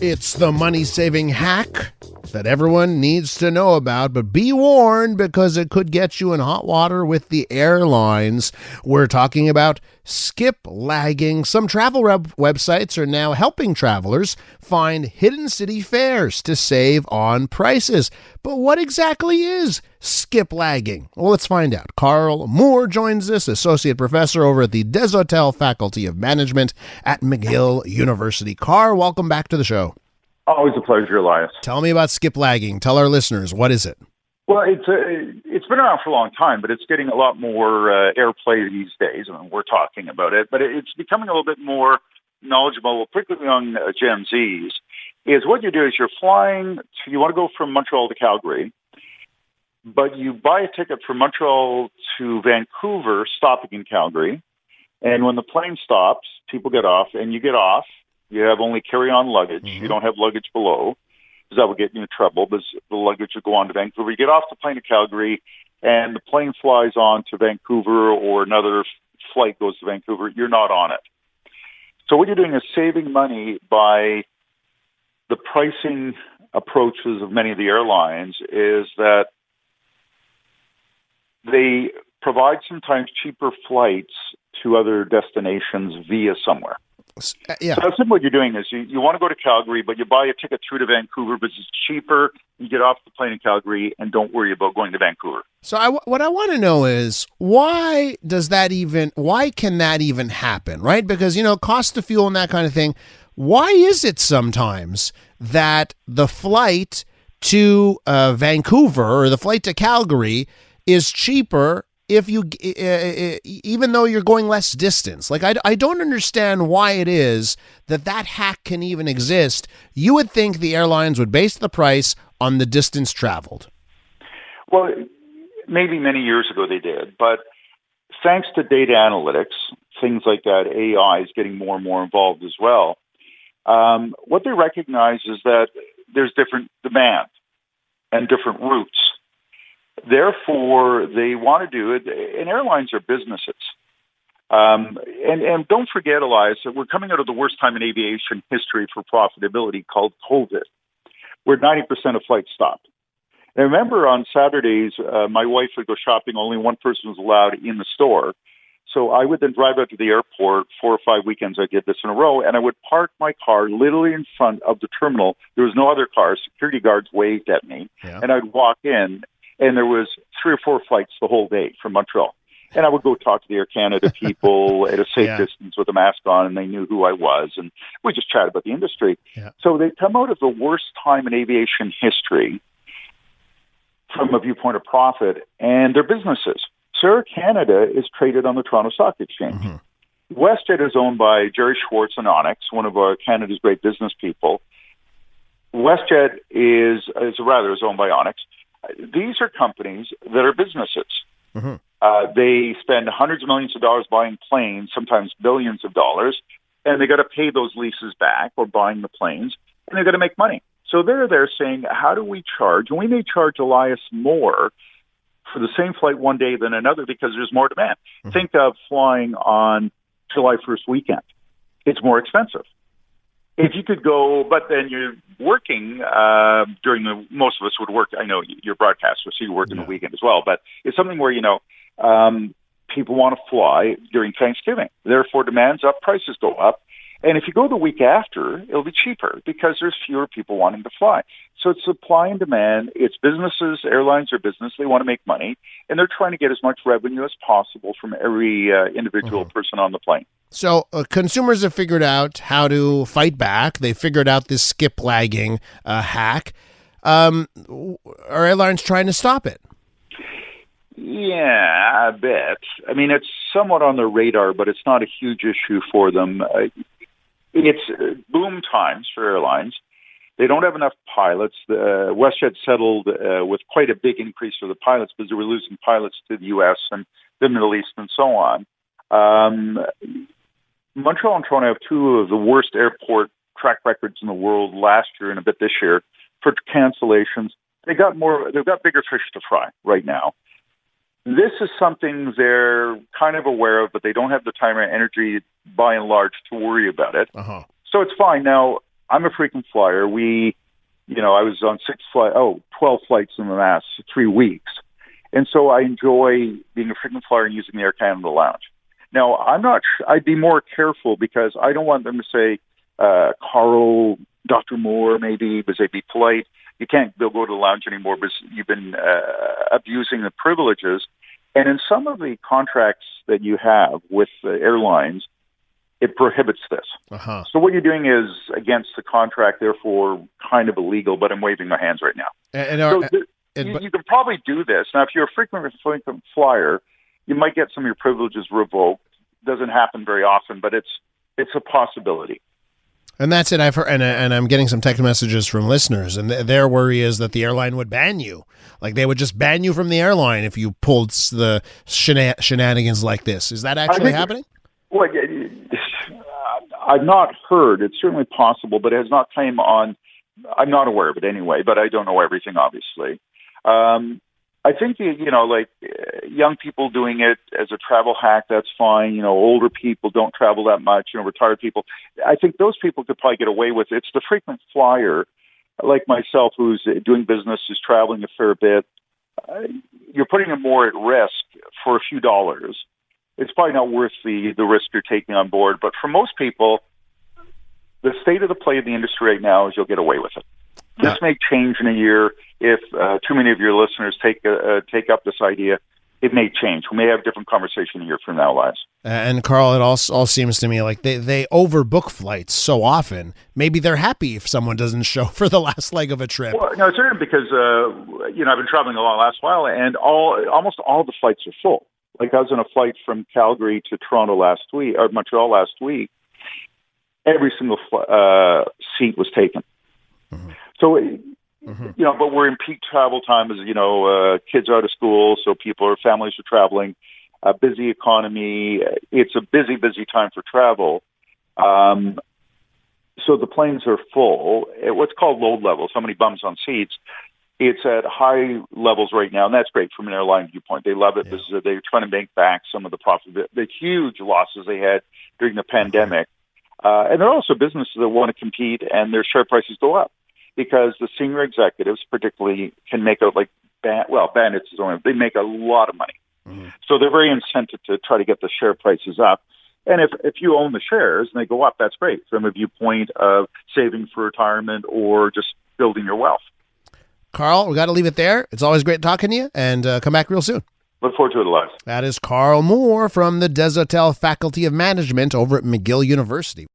It's the money-saving hack that everyone needs to know about, but be warned because it could get you in hot water with the airlines. We're talking about skiplagging. Some travel websites are now helping travelers find hidden city fares to save on prices. But what exactly is skiplagging? Well, let's find out. Karl Moore joins us, associate professor over at the Desautels Faculty of Management at McGill University. Karl, welcome back to the show. Always a pleasure, Elias. Tell me about skiplagging. Tell our listeners, what is it? Well, it's been around for a long time, but it's getting a lot more airplay these days. I mean, we're talking about it, but it's becoming a little bit more knowledgeable, particularly among Gen Zs. Is what you do is you're flying. You want to go from Montreal to Calgary, but you buy a ticket from Montreal to Vancouver, stopping in Calgary. And when the plane stops, people get off, and you get off. You have only carry-on luggage. Mm-hmm. You don't have luggage below, because that would get you in trouble, because the luggage would go on to Vancouver. You get off the plane to Calgary, and the plane flies on to Vancouver, or another flight goes to Vancouver. You're not on it. So what you're doing is saving money by the pricing approaches of many of the airlines is that they provide sometimes cheaper flights to other destinations via somewhere. Yeah. So essentially what you're doing is you want to go to Calgary, but you buy a ticket through to Vancouver, but it's cheaper. You get off the plane in Calgary and don't worry about going to Vancouver. So what I want to know is why can that even happen, right? Because, cost of fuel and that kind of thing. Why is it sometimes that the flight to Vancouver or the flight to Calgary is cheaper if you, even though you're going less distance? Like, I don't understand why it is that hack can even exist. You would think the airlines would base the price on the distance traveled. Well, maybe many years ago they did, but thanks to data analytics, things like that, AI is getting more and more involved as well. What they recognize is that there's different demand and different routes. Therefore, they want to do it, and airlines are businesses. And don't forget, Elias, that we're coming out of the worst time in aviation history for profitability called COVID, where 90% of flights stopped. And remember, on Saturdays, my wife would go shopping. Only one person was allowed in the store. So I would then drive out to the airport 4 or 5 weekends. I did this in a row, and I would park my car literally in front of the terminal. There was no other cars. Security guards waved at me, and I'd walk in. And there was 3 or 4 flights the whole day from Montreal. And I would go talk to the Air Canada people at a safe distance with a mask on, and they knew who I was. And we just chatted about the industry. Yeah. So they come out of the worst time in aviation history from a viewpoint of profit, and they're businesses. So Air Canada is traded on the Toronto Stock Exchange. Mm-hmm. WestJet is owned by Jerry Schwartz and Onyx, one of Canada's great business people. WestJet is owned by Onyx. These are companies that are businesses. Mm-hmm. They spend hundreds of millions of dollars buying planes, sometimes billions of dollars, and they got to pay those leases back or buying the planes, and they got to make money. So they're there saying, how do we charge? And we may charge Elias more for the same flight one day than another because there's more demand. Mm-hmm. Think of flying on July 1st weekend. It's more expensive. If you could go, but then you're working most of us would work. I know you're broadcaster, so you work in the weekend as well. But it's something where, people want to fly during Thanksgiving. Therefore, demand's up, prices go up. And if you go the week after, it'll be cheaper because there's fewer people wanting to fly. So it's supply and demand. It's businesses. Airlines are business. They want to make money. And they're trying to get as much revenue as possible from every individual person on the plane. So consumers have figured out how to fight back. They figured out this skiplagging hack. Are airlines trying to stop it? Yeah, a bit. I mean, it's somewhat on their radar, but it's not a huge issue for them. It's boom times for airlines. They don't have enough pilots. WestJet settled with quite a big increase for the pilots because they were losing pilots to the U.S. and the Middle East and so on. Montreal and Toronto have 2 of the worst airport track records in the world last year and a bit this year for cancellations. They've got bigger fish to fry right now. This is something they're kind of aware of, but they don't have the time or energy, by and large, to worry about it. Uh-huh. So it's fine. Now, I'm a frequent flyer. I was on 12 flights in the last 3 weeks. And so I enjoy being a frequent flyer and using the Air Canada Lounge. Now, I'd be more careful because I don't want them to say, Karl, Dr. Moore, maybe, because they'd be polite. You can't go to the lounge anymore because you've been abusing the privileges. And in some of the contracts that you have with the airlines, it prohibits this. Uh-huh. So what you're doing is against the contract, therefore kind of illegal, but I'm waving my hands right now. You can probably do this. Now, if you're a frequent flyer, you might get some of your privileges revoked. Doesn't happen very often, but it's a possibility. And that's it. I've heard, and I'm getting some text messages from listeners, and their worry is that the airline would ban you. Like they would just ban you from the airline if you pulled the shenanigans like this. Is that actually happening? Well, I've not heard. It's certainly possible, but it has not come on. I'm not aware of it anyway, but I don't know everything, obviously. I think, young people doing it as a travel hack, that's fine. Older people don't travel that much, retired people. I think those people could probably get away with it. It's the frequent flyer, like myself, who's doing business, who's traveling a fair bit. You're putting them more at risk for a few dollars. It's probably not worth the risk you're taking on board. But for most people, the state of the play of the industry right now is you'll get away with it. This may change in a year if too many of your listeners take up this idea. It may change. We may have a different conversation a year from now, lads. And Karl, it all seems to me like they overbook flights so often. Maybe they're happy if someone doesn't show for the last leg of a trip. Well, no, certainly because I've been traveling a lot last while, and almost all the flights are full. Like I was on a flight from Calgary to Toronto last week, or Montreal last week. Every single seat was taken. Mm-hmm. So, but we're in peak travel time as, kids are out of school, so families are traveling, a busy economy. It's a busy, busy time for travel. So the planes are full at what's called load levels, how many bums on seats. It's at high levels right now, and that's great from an airline viewpoint. They love it because they're trying to make back some of the profit, the huge losses they had during the pandemic. And there are also businesses that want to compete, and their share prices go up because the senior executives, particularly, can make bandits, they make a lot of money. Mm-hmm. So they're very incented to try to get the share prices up. And if you own the shares and they go up, that's great from a viewpoint of saving for retirement or just building your wealth. Karl, we got to leave it there. It's always great talking to you, and come back real soon. Look forward to it, Elias. That is Karl Moore from the Desautels Faculty of Management over at McGill University.